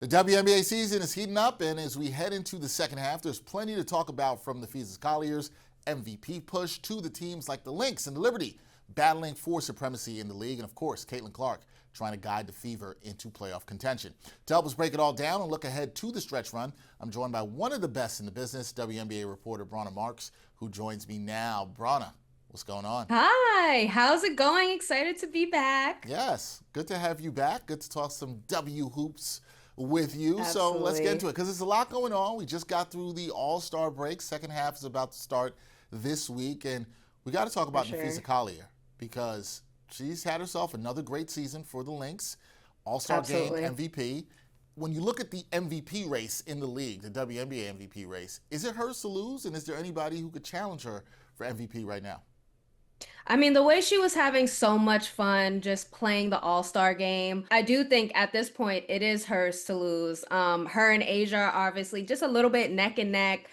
The WNBA season is heating up, and as we head into the second half, there's plenty to talk about, from Napheesa Collier's MVP push to the teams like the Lynx and the Liberty battling for supremacy in the league, and of course, Caitlin Clark trying to guide the Fever into playoff contention. To help us break it all down and look ahead to the stretch run, I'm joined by one of the best in the business, WNBA reporter Brauna Marks, who joins me now. Brauna, what's going on? Hi, how's it going? Excited to be back. Yes, good to have you back. Good to talk some W hoops with you. So let's get into Absolutely. it because there's a lot going on. We just got through the All-Star break. Second half is about to start this week, and we got to talk For about Napheesa sure. Collier because she's had herself another great season for the Lynx. All-Star game Absolutely. MVP. When you look at the MVP race in the league, the WNBA MVP race, is it hers to lose, and is there anybody who could challenge her for MVP right now? I mean, the way she was having so much fun just playing the All-Star game, I do think at this point it is hers to lose. Her and Asia are obviously just a little bit neck and neck.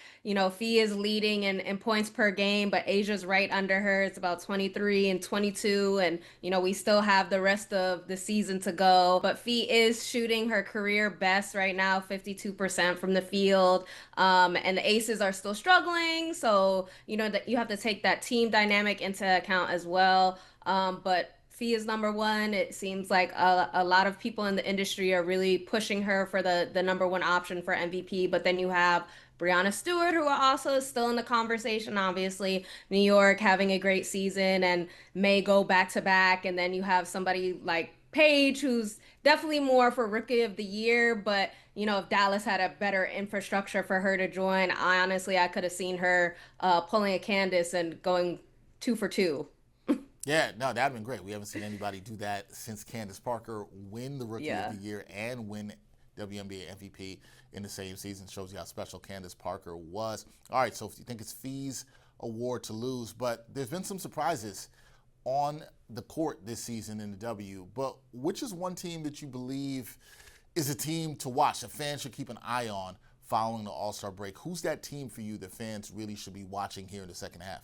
Fee is leading in points per game, but Asia's right under her. It's about 23 and 22, and we still have the rest of the season to go. But Fee is shooting her career best right now, 52% from the field. And the Aces are still struggling, so that you have to take that team dynamic into account as well. But Fee is number one. It seems like a lot of people in the industry are really pushing her for the number one option for MVP. But then you have Brianna Stewart, who are also still in the conversation, obviously. New York having a great season and may go back to back. And then you have somebody like Paige, who's definitely more for Rookie of the Year. But, if Dallas had a better infrastructure for her to join, I could have seen her pulling a Candace and going two for two. Yeah, no, that'd have been great. We haven't seen anybody do that since Candace Parker win the Rookie of Yeah. the Year and win WNBA MVP in the same season. Shows you how special Candace Parker was. All right, so if you think it's Fee's award to lose, but there's been some surprises on the court this season in the W. But which is one team that you believe is a team to watch, that fans should keep an eye on following the All-Star break? Who's that team for you that fans really should be watching here in the second half?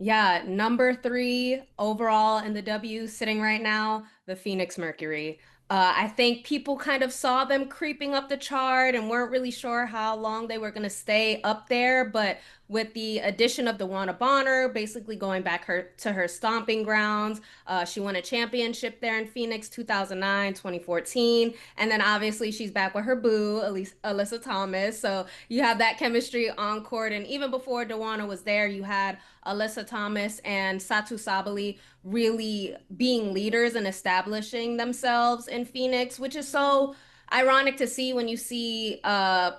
Yeah, number three overall in the W sitting right now, the Phoenix Mercury. I think people kind of saw them creeping up the chart and weren't really sure how long they were going to stay up there. But with the addition of DeWanna Bonner, basically going back her stomping grounds, she won a championship there in Phoenix 2009, 2014. And then obviously she's back with her boo, Alyssa Thomas. So you have that chemistry on court. And even before DeWanna was there, you had Alyssa Thomas and Satu Sabali really being leaders and establishing themselves in Phoenix, which is so ironic to see when you see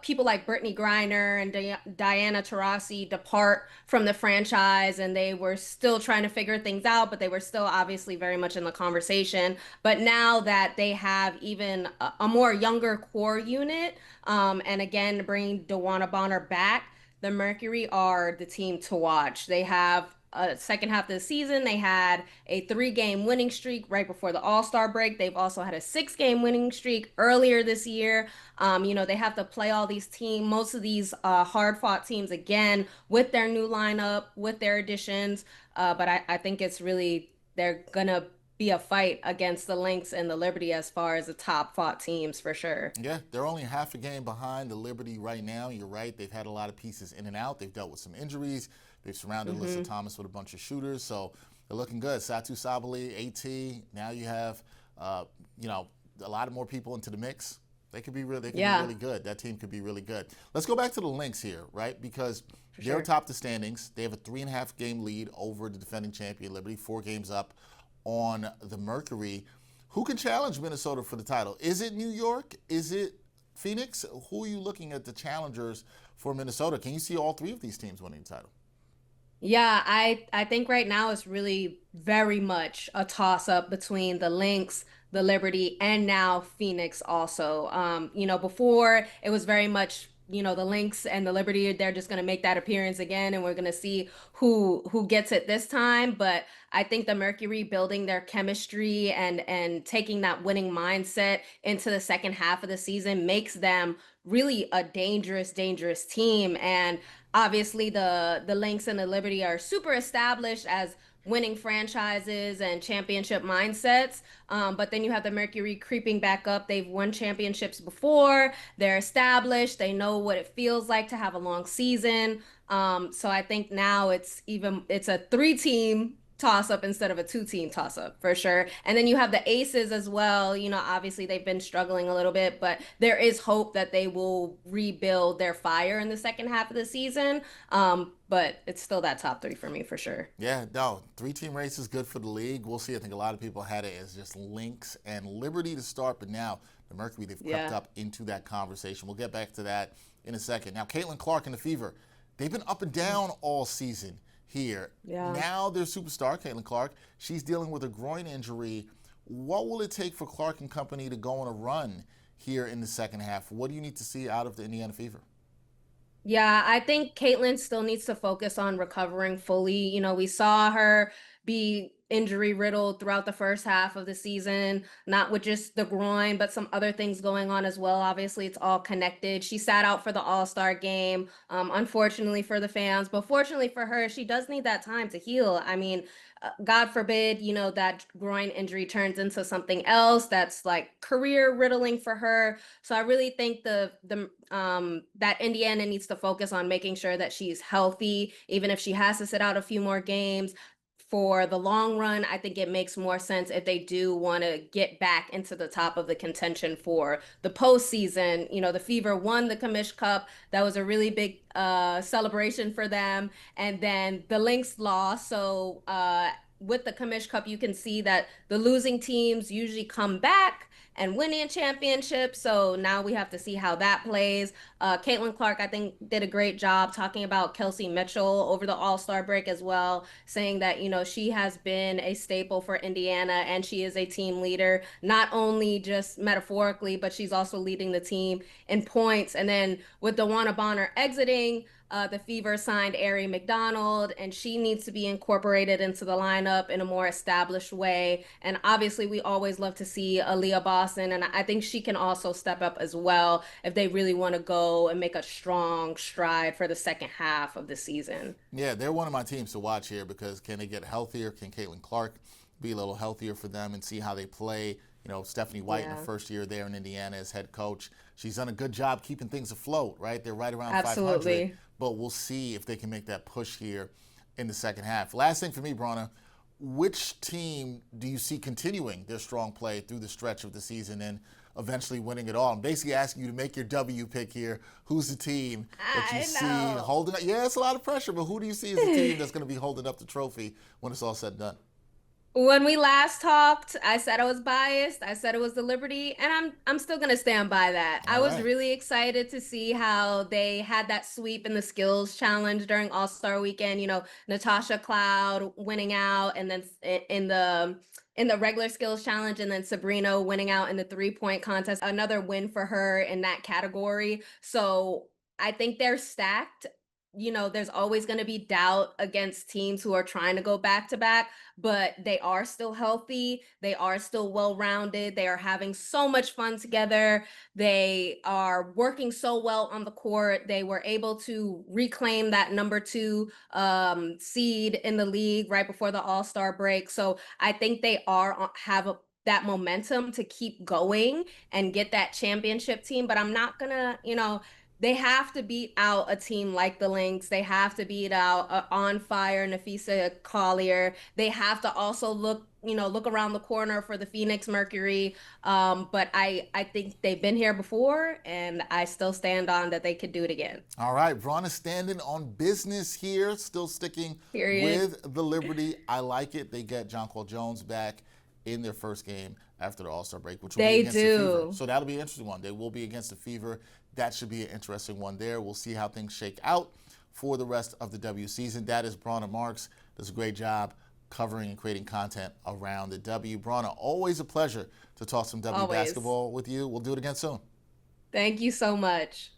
people like Brittany Griner and Diana Taurasi depart from the franchise, and they were still trying to figure things out, but they were still obviously very much in the conversation. But now that they have even a more younger core unit, and again bringing DeWanna Bonner back, the Mercury are the team to watch. They have a second half of the season. They had a 3-game winning streak right before the All-Star break. They've also had a 6-game winning streak earlier this year. They have to play all these teams, most of these hard-fought teams again with their new lineup, with their additions. But I think it's really, they're gonna be a fight against the Lynx and the Liberty as far as the top fought teams for sure. Yeah, they're only half a game behind the Liberty right now. You're right. They've had a lot of pieces in and out. They've dealt with some injuries. They've surrounded Alyssa Hmm. Thomas with a bunch of shooters. So they're looking good. Satu Sabali, AT. Now you have, uh, a lot of more people into the mix. They could be really, they could be Yeah, really good. That team could be really good. Let's go back to the Lynx here, right? Because for they're sure. atop the standings. They have a 3.5 game lead over the defending champion Liberty, 4 games up on the Mercury. Who can challenge Minnesota for the title? Is it New York? Is it Phoenix? Who are you looking at the challengers for Minnesota? Can you see all three of these teams winning the title? Yeah, I think right now it's really very much a toss up between the Lynx, the Liberty, and now Phoenix also. Before it was very much, the Lynx and the Liberty, they're just gonna make that appearance again and we're gonna see who gets it this time. But I think the Mercury building their chemistry and taking that winning mindset into the second half of the season makes them really a dangerous, dangerous team. And obviously the Lynx and the Liberty are super established as winning franchises and championship mindsets. But then you have the Mercury creeping back up. They've won championships before. They're established. They know what it feels like to have a long season. So I think now it's a three-team toss up instead of a two-team toss up for sure. And then you have the Aces as well. Obviously they've been struggling a little bit, but there is hope that they will rebuild their fire in the second half of the season. But it's still that top three for me for sure. Yeah, no, three-team race is good for the league. We'll see. I think a lot of people had it as just Lynx and Liberty to start, but now the Mercury, they've crept up into that conversation. We'll get back to that in a second. Now, Caitlin Clark and the Fever, they've been up and down all season here. Yeah. Now their superstar, Caitlin Clark, she's dealing with a groin injury. What will it take for Clark and company to go on a run here in the second half? What do you need to see out of the Indiana Fever? Yeah, I think Caitlin still needs to focus on recovering fully. We saw her be injury riddled throughout the first half of the season, not with just the groin, but some other things going on as well. Obviously, it's all connected. She sat out for the All-Star game, unfortunately for the fans, but fortunately for her, she does need that time to heal. I mean, God forbid, that groin injury turns into something else that's like career riddling for her. So I really think that Indiana needs to focus on making sure that she's healthy, even if she has to sit out a few more games. For the long run, I think it makes more sense if they do want to get back into the top of the contention for the postseason. The Fever won the Commish Cup. That was a really big celebration for them. And then the Lynx lost. So with the Commish Cup, you can see that the losing teams usually come back and winning a championship. So now we have to see how that plays. Caitlin Clark, I think, did a great job talking about Kelsey Mitchell over the All-Star break as well, saying that, she has been a staple for Indiana and she is a team leader, not only just metaphorically, but she's also leading the team in points. And then with DeWanna Bonner exiting, the Fever signed Ari McDonald, and she needs to be incorporated into the lineup in a more established way. And obviously, we always love to see Aaliyah Boston, and I think she can also step up as well if they really want to go and make a strong stride for the second half of the season. Yeah, they're one of my teams to watch here because can they get healthier? Can Caitlin Clark be a little healthier for them and see how they play? Stephanie White in her first year there in Indiana as head coach. She's done a good job keeping things afloat, right? They're right around 500, but we'll see if they can make that push here in the second half. Last thing for me, Brauna, which team do you see continuing their strong play through the stretch of the season and eventually winning it all? I'm basically asking you to make your W pick here. Who's the team that you see holding up? Yeah, it's a lot of pressure, but who do you see as the team that's going to be holding up the trophy when it's all said and done? When we last talked, I said I was biased. I said it was the Liberty, and I'm still gonna stand by that. I was really excited to see how they had that sweep in the skills challenge during All-Star weekend. Natasha Cloud winning out, and then in the regular skills challenge, and then Sabrina winning out in the three-point contest. Another win for her in that category. So I think they're stacked. There's always going to be doubt against teams who are trying to go back to back, but they are still healthy. They are still well-rounded. They are having so much fun together. They are working so well on the court. They were able to reclaim that number 2 seed in the league right before the All-Star break. So I think they have that momentum to keep going and get that championship team, but I'm not gonna, they have to beat out a team like the Lynx. They have to beat out on fire Napheesa Collier. They have to also look around the corner for the Phoenix Mercury. But I think they've been here before, and I still stand on that they could do it again. All right, Brauna standing on business here, still sticking with the Liberty. I like it. They get Jonquel Jones back in their first game after the All-Star break, which will be against the Fever. So that'll be an interesting one. They will be against the Fever. That should be an interesting one there. We'll see how things shake out for the rest of the W season. That is Brauna Marks. Does a great job covering and creating content around the W. Brauna, always a pleasure to talk some W basketball with you. We'll do it again soon. Thank you so much.